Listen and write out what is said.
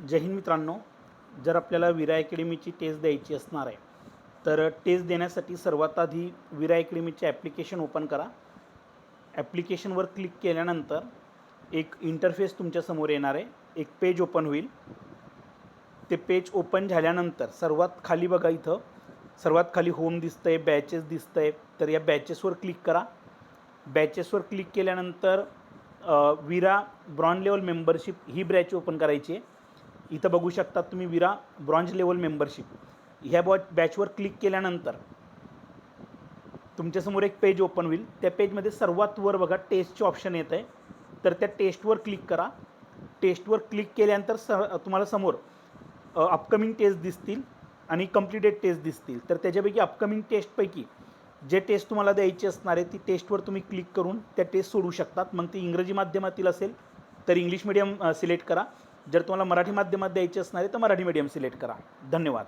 जय हिंद मित्रांनो, जर आपल्याला विरा अकॅडमीची टेस्ट द्यायची असणार आहे तर टेस्ट देण्यासाठी सर्वात आधी विरा अकॅडमीचे ॲप्लिकेशन ओपन करा. ॲप्लिकेशनवर क्लिक केल्यानंतर एक इंटरफेस तुमच्यासमोर येणार आहे. एक पेज ओपन होईल. ते पेज ओपन झाल्यानंतर सर्वात खाली बघा, इथं सर्वात खाली होम दिसतं आहे, बॅचेस दिसतं आहे. तर या बॅचेसवर क्लिक करा. बॅचेसवर क्लिक केल्यानंतर विरा ब्रॉन्झ लेवल मेंबरशिप ही ब्रॅच ओपन करायची आहे. इथं बघू शकता तुम्ही विरा ब्रॉन्झ लेवल मेंबरशिप ह्या बॅचवर क्लिक केल्यानंतर तुमच्यासमोर एक पेज ओपन होईल. त्या पेजमध्ये सर्वात वर बघा टेस्टचे ऑप्शन येत आहे. तर त्या टेस्टवर क्लिक करा. टेस्टवर क्लिक केल्यानंतर तुम्हाला समोर अपकमिंग टेस्ट दिसतील आणि कंप्लीटेड टेस्ट दिसतील. तर त्याच्यापैकी अपकमिंग टेस्टपैकी जे टेस्ट तुम्हाला द्यायची असणार आहे ती टेस्टवर तुम्ही क्लिक करून त्या टेस्ट सोडू शकतात. मग ती इंग्रजी माध्यमातील असेल तर इंग्लिश मीडियम सिलेक्ट करा. जर तुम्हाला मराठी माध्यमात द्यायची असणार आहे तर मराठी मीडियम सिलेक्ट करा. धन्यवाद.